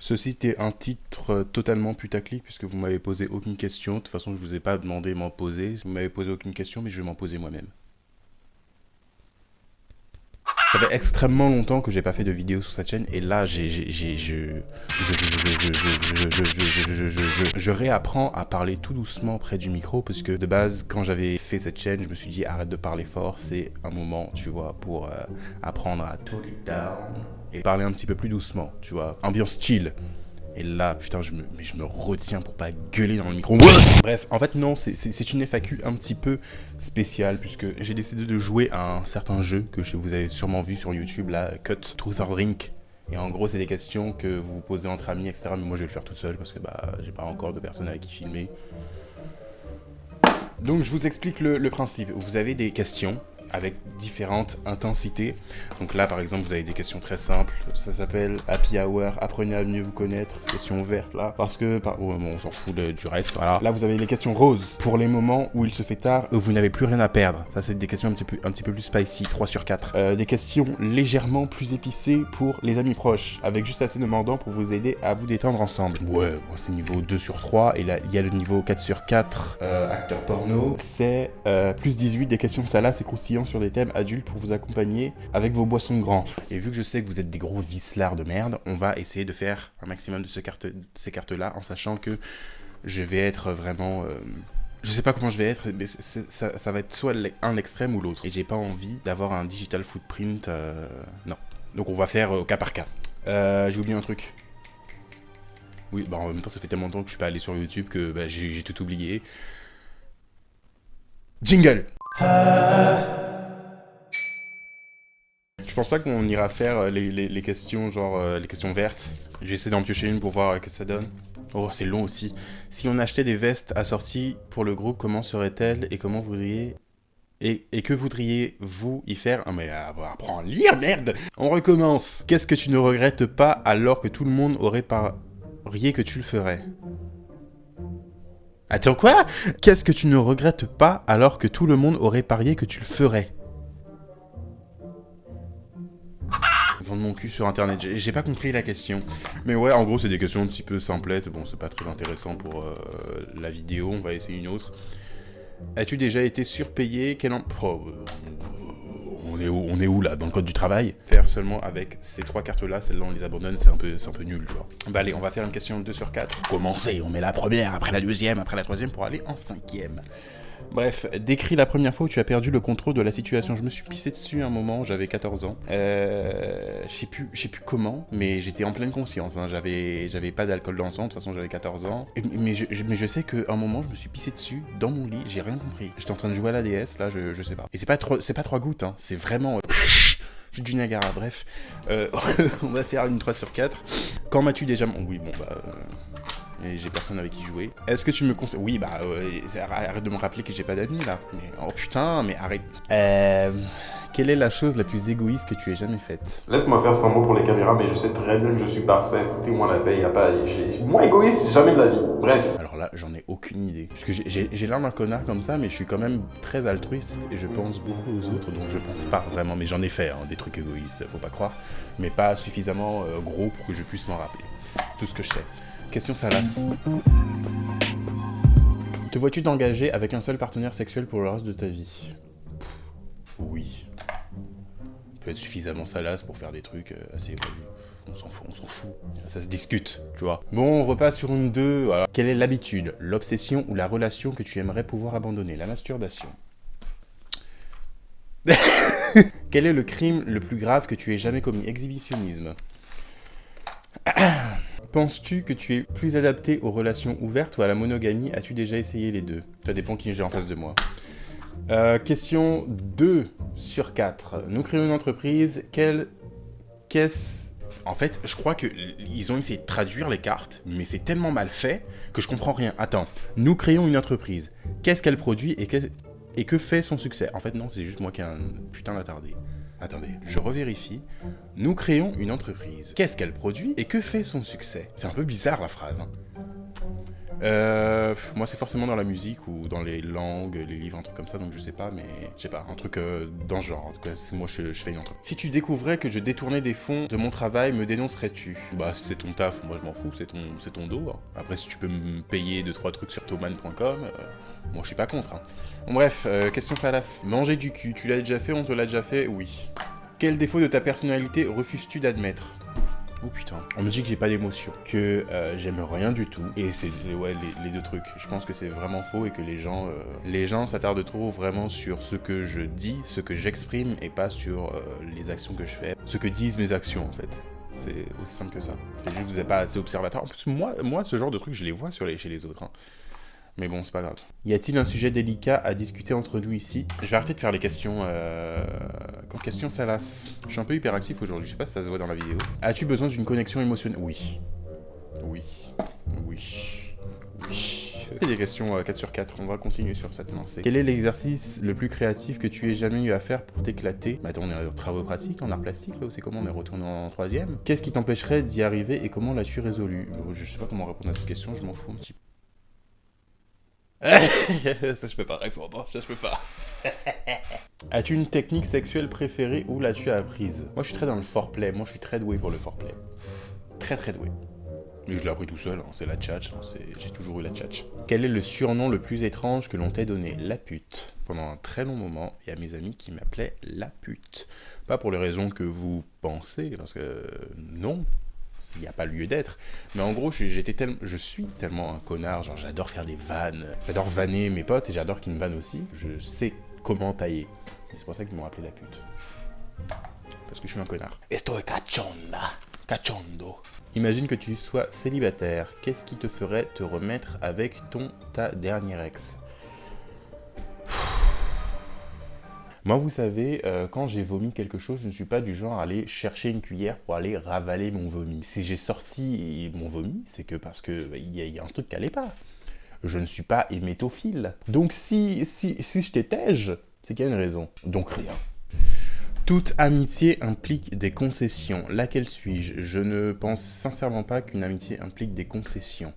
Ceci était un titre totalement putaclic puisque vous m'avez posé aucune question. De toute façon, je vous ai pas demandé m'en poser. Vous m'avez posé aucune question, mais je vais m'en poser moi-même. Ça fait extrêmement longtemps que j'ai pas fait de vidéo sur cette chaîne et là je réapprends à parler tout doucement près du micro parce que de base quand j'avais fait cette chaîne je me suis dit arrête de parler fort, c'est un moment tu vois pour apprendre à tone it down et parler un petit peu plus doucement, tu vois, ambiance chill. Et là, putain, je me retiens pour pas gueuler dans le micro. Bref, en fait, non, c'est une FAQ un petit peu spéciale, puisque j'ai décidé de jouer à un certain jeu que vous avez sûrement vu sur YouTube, là, Cut, Truth or Drink. Et en gros, c'est des questions que vous vous posez entre amis, etc. Mais moi, je vais le faire tout seul, parce que bah, j'ai pas encore de personne avec qui filmer. Donc, je vous explique le principe. Vous avez des questions avec différentes intensités. Donc là, par exemple, vous avez des questions très simples. Ça s'appelle Happy Hour, apprenez à mieux vous connaître. Question ouverte, là. Parce que, bon, on s'en fout du reste, voilà. Là, vous avez les questions roses. Pour les moments où il se fait tard, où vous n'avez plus rien à perdre. Ça, c'est des questions un petit peu plus spicy, 3 sur 4. Des questions légèrement plus épicées pour les amis proches, avec juste assez de mordant pour vous aider à vous détendre ensemble. Ouais, bon, c'est niveau 2 sur 3. Et là, il y a le niveau 4 sur 4, acteur porno. C'est plus 18, des questions salaces et croustillantes sur des thèmes adultes pour vous accompagner avec vos boissons grands. Et vu que je sais que vous êtes des gros vicelards de merde, on va essayer de faire un maximum de ces cartes-là en sachant que je vais être vraiment... je sais pas comment je vais être, mais ça va être soit un extrême ou l'autre. Et j'ai pas envie d'avoir un digital footprint... Non. Donc on va faire au cas par cas. J'ai oublié un truc. Oui, bah en même temps ça fait tellement longtemps que je suis pas allé sur YouTube que bah, j'ai tout oublié. Jingle. Je pense pas qu'on ira faire les questions, genre les questions vertes. J'ai essayé d'en piocher une pour voir ce que ça donne. Oh, c'est long aussi. Si on achetait des vestes assorties pour le groupe, comment seraient-elles et comment voudriez... Et que voudriez-vous y faire? Ah mais apprends à lire, merde. On recommence. Qu'est-ce que tu ne regrettes pas alors que tout le monde aurait parié que tu le ferais? Attends, quoi? Qu'est-ce que tu ne regrettes pas alors que tout le monde aurait parié que tu le ferais? Vendre mon cul sur internet, j'ai pas compris la question. Mais ouais, en gros, c'est des questions un petit peu simplettes. Bon, c'est pas très intéressant pour la vidéo, on va essayer une autre. As-tu déjà été surpayé? On est où là? Dans le code du travail? Faire seulement avec ces 3 cartes-là, celle-là on les abandonne, c'est un peu nul, tu vois. Bah allez, on va faire une question 2 sur 4. Commencez, on met la première, après la deuxième, après la troisième pour aller en 5e. Bref, décris la première fois où tu as perdu le contrôle de la situation. Je me suis pissé dessus un moment, j'avais 14 ans. Je sais plus comment, mais j'étais en pleine conscience. Hein. J'avais pas d'alcool dans le sang, de toute façon j'avais 14 ans. Mais je sais qu'à un moment, je me suis pissé dessus, dans mon lit, j'ai rien compris. J'étais en train de jouer à la DS, là, je sais pas. Et c'est pas 3 gouttes, hein. C'est vraiment... Chute du Niagara, bref. On va faire une 3 sur 4. Quand m'as-tu déjà... Oui, bon, bah... Et j'ai personne avec qui jouer. Est-ce que tu me conseilles... Oui, bah, arrête de me rappeler que j'ai pas d'amis, là. Mais, oh putain, mais arrête. Quelle est la chose la plus égoïste que tu aies jamais faite? Laisse-moi faire sans mots pour les caméras, mais je sais très bien que je suis parfait. Foutez-moi la paix, y a pas... Moins égoïste, jamais de la vie. Bref. Alors là, j'en ai aucune idée. Parce que j'ai l'air d'un connard comme ça, mais je suis quand même très altruiste et je pense beaucoup aux autres, donc je pense pas vraiment. Mais j'en ai fait, hein, des trucs égoïstes, faut pas croire. Mais pas suffisamment gros pour que je puisse m'en rappeler. Tout ce que je sais. Question salace. Te vois-tu t'engager avec un seul partenaire sexuel pour le reste de ta vie? Oui. Peut être suffisamment salace pour faire des trucs assez évolués. On s'en fout. Ça se discute, tu vois. Bon, on repasse sur une 2. Voilà. Quelle est l'habitude, l'obsession ou la relation que tu aimerais pouvoir abandonner? La masturbation. Quel est le crime le plus grave que tu aies jamais commis? Exhibitionnisme. Penses-tu que tu es plus adapté aux relations ouvertes ou à la monogamie? As-tu déjà essayé les deux? Ça dépend qui j'ai en face de moi. Question 2 sur 4. Nous créons une entreprise. Qu'est-ce... En fait, je crois qu'ils ont essayé de traduire les cartes, mais c'est tellement mal fait que je comprends rien. Attends. Nous créons une entreprise. Qu'est-ce qu'elle produit et que fait son succès? En fait, non, c'est juste moi qui ai un putain d'attardé. Attendez, je revérifie. Nous créons une entreprise. Qu'est-ce qu'elle produit et que fait son succès? C'est un peu bizarre la phrase. Hein. Moi, c'est forcément dans la musique ou dans les langues, les livres, un truc comme ça, donc je sais pas, mais je sais pas, un truc dans ce genre. En tout cas, moi, je fais une entreprise. Si tu découvrais que je détournais des fonds de mon travail, me dénoncerais-tu? Bah, c'est ton taf, moi je m'en fous, c'est ton dos. Hein. Après, si tu peux me payer 2-3 trucs sur thoman.com, moi je suis pas contre. Hein. Bon, bref, question salace. Manger du cul, tu l'as déjà fait, on te l'a déjà fait? Oui. Quel défaut de ta personnalité refuses-tu d'admettre? Oh putain, on me dit que j'ai pas d'émotion, que j'aime rien du tout, et c'est ouais, les deux trucs. Je pense que c'est vraiment faux et que les gens s'attardent trop vraiment sur ce que je dis, ce que j'exprime, et pas sur les actions que je fais, ce que disent mes actions en fait. C'est aussi simple que ça. C'est juste que vous n'êtes pas assez observateur. En plus, moi, ce genre de trucs, je les vois chez les autres. Hein. Mais bon, c'est pas grave. Y a-t-il un sujet délicat à discuter entre nous ici? Je vais arrêter de faire les questions. Quand question ça lasse. Je suis un peu hyperactif aujourd'hui, je sais pas si ça se voit dans la vidéo. As-tu besoin d'une connexion émotionnelle? Oui. Oui. Oui. Oui. C'est des questions 4 sur 4, on va continuer sur cette lancée. Quel est l'exercice le plus créatif que tu aies jamais eu à faire pour t'éclater? Bah attends, on est en travaux pratiques, en art plastique, là, ou c'est comment on est retourné en 3ème? Qu'est-ce qui t'empêcherait d'y arriver et comment l'as-tu résolu? Je sais pas comment répondre à cette question, je m'en fous un petit peu. Ça je peux pas répondre, ça je peux pas. As-tu une technique sexuelle préférée ou l'as-tu apprise? Moi je suis très dans le foreplay, moi je suis très doué pour le foreplay. Très très doué. Mais je l'ai appris tout seul, hein. C'est la tchatch, hein. J'ai toujours eu la tchatch. Quel est le surnom le plus étrange que l'on t'ait donné? La pute. Pendant un très long moment, il y a mes amis qui m'appelaient la pute. Pas pour les raisons que vous pensez, parce que non. Il n'y a pas lieu d'être. Mais en gros, je suis tellement un connard, genre j'adore faire des vannes, j'adore vanner mes potes et j'adore qu'ils me vannent aussi. Je sais comment tailler. Et c'est pour ça qu'ils m'ont appelé la pute. Parce que je suis un connard. Estoy cachonda. Cachondo. Imagine que tu sois célibataire. Qu'est-ce qui te ferait te remettre avec ta dernière ex? Moi, vous savez, quand j'ai vomi quelque chose, je ne suis pas du genre à aller chercher une cuillère pour aller ravaler mon vomi. Si j'ai sorti mon vomi, c'est que parce que y a un truc qui n'allait pas. Je ne suis pas hémétophile. Donc si je t'étège, c'est qu'il y a une raison. Donc rien. Toute amitié implique des concessions. Laquelle suis-je? Je ne pense sincèrement pas qu'une amitié implique des concessions.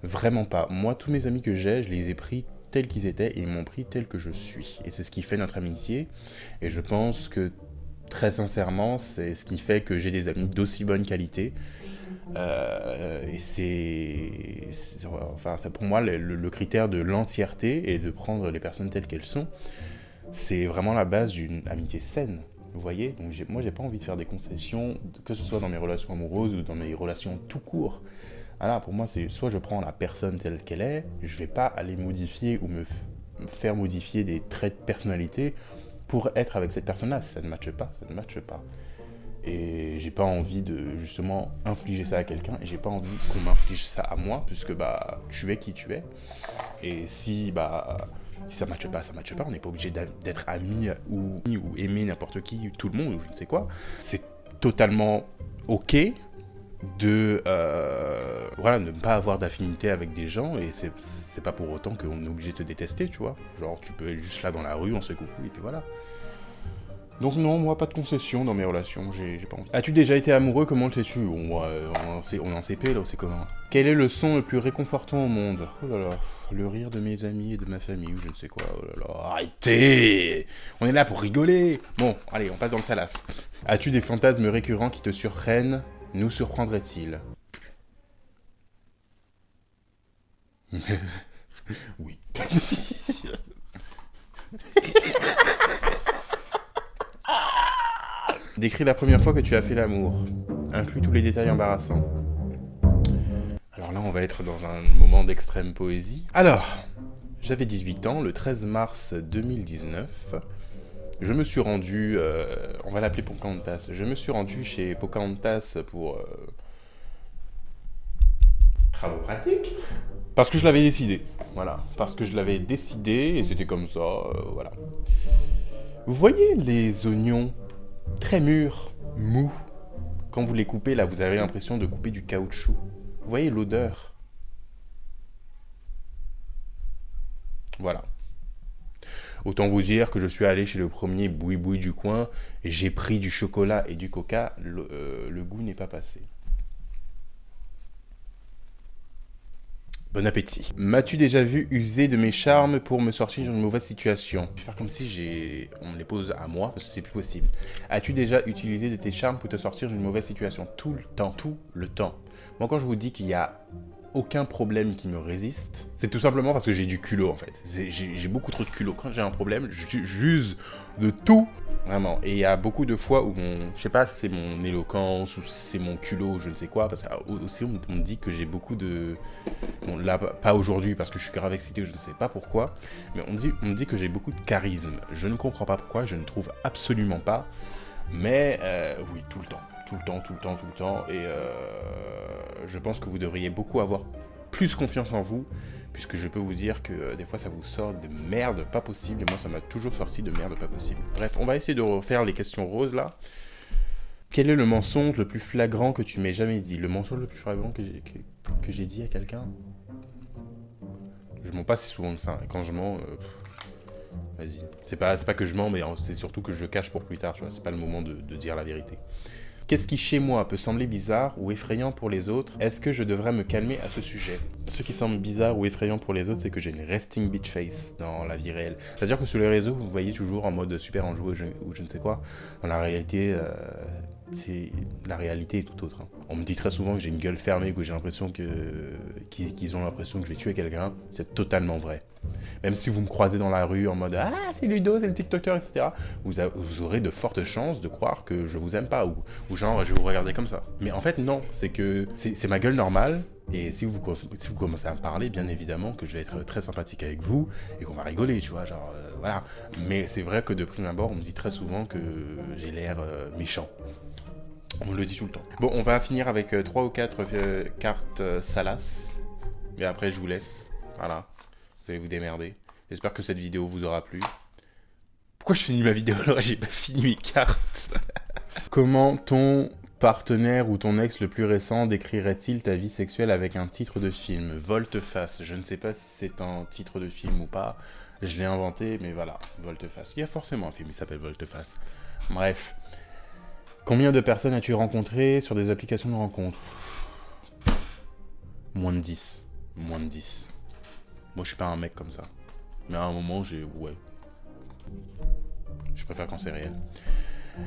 Vraiment pas. Moi, tous mes amis que j'ai, je les ai pris tels qu'ils étaient et ils m'ont pris tel que je suis. Et c'est ce qui fait notre amitié. Et je pense que, très sincèrement, c'est ce qui fait que j'ai des amis d'aussi bonne qualité. Et enfin, pour moi, le critère de l'entièreté et de prendre les personnes telles qu'elles sont, c'est vraiment la base d'une amitié saine. Vous voyez? Donc moi, j'ai pas envie de faire des concessions, que ce soit dans mes relations amoureuses ou dans mes relations tout court. Alors pour moi, c'est soit je prends la personne telle qu'elle est, je vais pas aller modifier ou me faire modifier des traits de personnalité pour être avec cette personne-là. Si ça ne matche pas, ça ne matche pas. Et j'ai pas envie de justement infliger ça à quelqu'un, et j'ai pas envie qu'on m'inflige ça à moi, puisque bah tu es qui tu es. Et si ça matche pas, on n'est pas obligé d'être amis ou aimer n'importe qui, tout le monde, ou je ne sais quoi. C'est totalement ok de ne pas avoir d'affinité avec des gens, et c'est pas pour autant qu'on est obligé de te détester, tu vois. Genre tu peux être juste là dans la rue, on se coucou, et puis voilà. Donc non, moi pas de concession dans mes relations, j'ai pas envie. As-tu déjà été amoureux? Comment le sais-tu? On est en CP là, c'est comment? Quel est le son le plus réconfortant au monde? Oh là là, le rire de mes amis et de ma famille, ou je ne sais quoi, oh là là, arrêtez! On est là pour rigoler! Bon, allez, on passe dans le salace. As-tu des fantasmes récurrents qui te surprennent? Nous surprendraient-ils? Oui. Décris la première fois que tu as fait l'amour. Inclus tous les détails embarrassants. Alors là, on va être dans un moment d'extrême poésie. Alors, j'avais 18 ans, le 13 mars 2019. Je me suis rendu, on va l'appeler Pocahontas, je me suis rendu chez Pocahontas pour travaux pratiques. Parce que je l'avais décidé, voilà. Parce que je l'avais décidé et c'était comme ça, voilà. Vous voyez les oignons très mûrs, mous? Quand vous les coupez, là, vous avez l'impression de couper du caoutchouc. Vous voyez l'odeur? Voilà. Autant vous dire que je suis allé chez le premier boui-boui du coin, et j'ai pris du chocolat et du coca, le goût n'est pas passé. Bon appétit. M'as-tu déjà vu user de mes charmes pour me sortir d'une mauvaise situation? Je vais faire comme si on me les pose à moi, parce que c'est plus possible. As-tu déjà utilisé de tes charmes pour te sortir d'une mauvaise situation? Tout le temps, tout le temps. Moi, quand je vous dis qu'il y a aucun problème qui me résiste, c'est tout simplement parce que j'ai du culot en fait. J'ai beaucoup trop de culot. Quand j'ai un problème, j'use de tout, vraiment. Et il y a beaucoup de fois où je sais pas si c'est mon éloquence ou si c'est mon culot, je ne sais quoi, parce que aussi on me dit que j'ai beaucoup de... Bon là, pas aujourd'hui parce que je suis grave excité, je ne sais pas pourquoi, mais on me dit que j'ai beaucoup de charisme. Je ne comprends pas pourquoi, je ne trouve absolument pas, mais oui, tout le temps. Tout le temps, et je pense que vous devriez beaucoup avoir plus confiance en vous, puisque je peux vous dire que des fois ça vous sort de merde pas possible, et moi ça m'a toujours sorti de merde pas possible. Bref, on va essayer de refaire les questions roses là. Quel est le mensonge le plus flagrant que tu m'aies jamais dit? Le mensonge le plus flagrant que j'ai dit à quelqu'un? Je mens pas si souvent que ça, et quand je mens... vas-y. C'est pas que je mens, mais c'est surtout que je cache pour plus tard, tu vois, c'est pas le moment de dire la vérité. Qu'est-ce qui, chez moi, peut sembler bizarre ou effrayant pour les autres? Est-ce que je devrais me calmer à ce sujet? Ce qui semble bizarre ou effrayant pour les autres, c'est que j'ai une resting bitch face dans la vie réelle. C'est-à-dire que sur les réseaux, vous voyez toujours en mode super enjoué ou je ne sais quoi. Dans la réalité, la réalité est tout autre. Hein. On me dit très souvent que j'ai une gueule fermée, que j'ai l'impression qu'ils ont l'impression que je vais tuer quelqu'un. C'est totalement vrai. Même si vous me croisez dans la rue en mode « Ah, c'est Ludo, c'est le TikToker, etc. » vous aurez de fortes chances de croire que je vous aime pas ou genre je vais vous regarder comme ça. Mais en fait, non, c'est ma gueule normale. Et si vous commencez à me parler, bien évidemment que je vais être très sympathique avec vous et qu'on va rigoler, tu vois, genre, voilà. Mais c'est vrai que de prime abord, on me dit très souvent que j'ai l'air méchant. On me le dit tout le temps. Bon, on va finir avec 3 ou 4 cartes Salas. Et après, je vous laisse. Voilà. Vous allez vous démerder. J'espère que cette vidéo vous aura plu. Pourquoi je finis ma vidéo alors j'ai pas fini mes cartes? Comment ton partenaire ou ton ex le plus récent décrirait-il ta vie sexuelle avec un titre de film? Volte-face. Je ne sais pas si c'est un titre de film ou pas. Je l'ai inventé, mais voilà. Volte-face. Il y a forcément un film qui s'appelle Volte-face. Bref. Combien de personnes as-tu rencontré sur des applications de rencontres? Moins de 10. Moins de 10. Moi, je suis pas un mec comme ça. Mais à un moment, ouais. Je préfère quand c'est réel.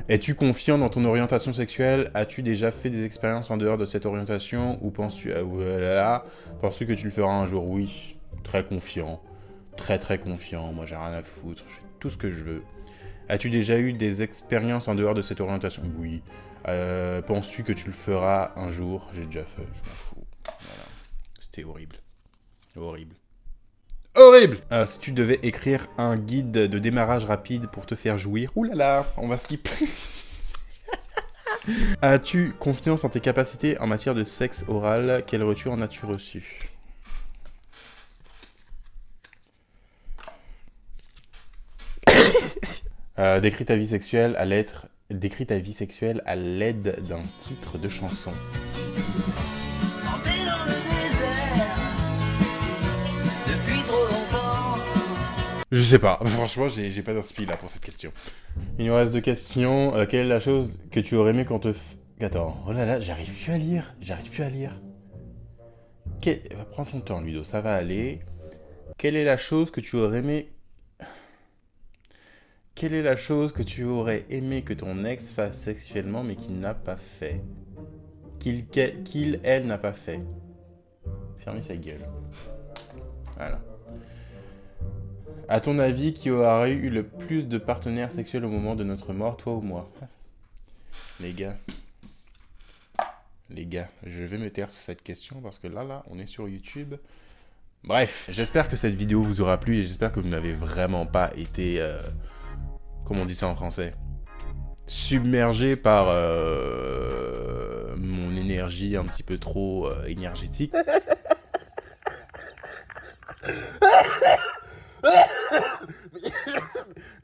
Es-tu confiant dans ton orientation sexuelle? As-tu déjà fait des expériences en dehors de cette orientation? Ou penses-tu que tu le feras un jour? Oui. Très confiant. Très très confiant. Moi, j'ai rien à foutre. Je fais tout ce que je veux. As-tu déjà eu des expériences en dehors de cette orientation? Oui. Penses-tu que tu le feras un jour? J'ai déjà fait. Je m'en fous. Voilà. C'était horrible. Horrible. Horrible! Si tu devais écrire un guide de démarrage rapide pour te faire jouir... Ouh là là, on va skip. As-tu confiance en tes capacités en matière de sexe oral? Quel retour en as-tu reçu? Décris ta vie sexuelle à l'aide d'un titre de chanson. Je sais pas, franchement, j'ai pas d'inspi là pour cette question. Il nous reste 2 questions. Quelle est la chose que tu aurais aimé quand te... Attends, oh là là, j'arrive plus à lire. Prends ton temps, Ludo, ça va aller. Quelle est la chose que tu aurais aimé... Quelle est la chose que tu aurais aimé que ton ex fasse sexuellement mais qu'il n'a pas fait? Elle n'a pas fait. Fermez sa gueule. Voilà. À ton avis, qui aurait eu le plus de partenaires sexuels au moment de notre mort, toi ou moi? Les gars, je vais me taire sur cette question parce que là, on est sur YouTube. Bref, j'espère que cette vidéo vous aura plu et j'espère que vous n'avez vraiment pas été, comment on dit ça en français, submergé par mon énergie un petit peu trop énergétique.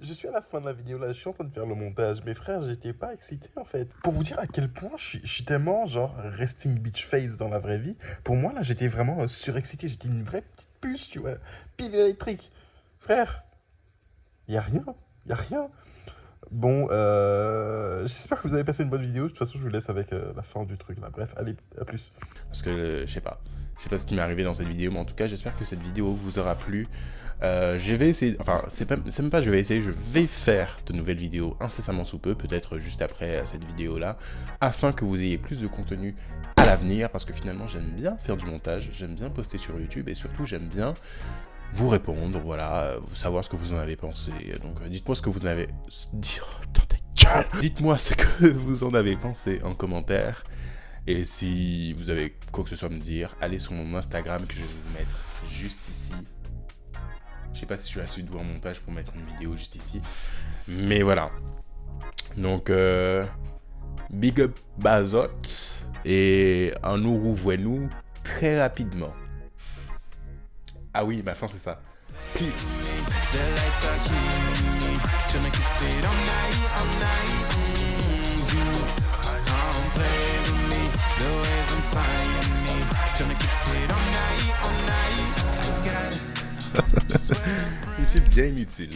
Je suis à la fin de la vidéo là, je suis en train de faire le montage. Mes frères, j'étais pas excité en fait. Pour vous dire à quel point je suis tellement genre resting bitch face dans la vraie vie. Pour moi là, j'étais vraiment surexcité. J'étais une vraie petite puce, tu vois. Pile électrique. Frère, y a rien. Bon, j'espère que vous avez passé une bonne vidéo. De toute façon, je vous laisse avec la fin du truc là. Bref, allez, à plus. Parce que, je sais pas. Je sais pas ce qui m'est arrivé dans cette vidéo, mais en tout cas, j'espère que cette vidéo vous aura plu. Je vais essayer, enfin, c'est même pas je vais essayer, je vais faire de nouvelles vidéos incessamment sous peu, peut-être juste après cette vidéo-là, afin que vous ayez plus de contenu à l'avenir, parce que finalement, j'aime bien faire du montage, j'aime bien poster sur YouTube, et surtout, j'aime bien vous répondre, voilà, savoir ce que vous en avez pensé. Donc, dites-moi ce que vous en avez... Dites-moi ce que vous en avez pensé en commentaire. Et si vous avez quoi que ce soit à me dire, allez sur mon Instagram que je vais vous mettre juste ici. Je sais pas si je suis assez doué en montage pour mettre une vidéo juste ici. Mais voilà. Donc, big up Bazot. Et on nous revoit très rapidement. Ah oui, ma fin c'est ça. Peace. C'est bien inutile.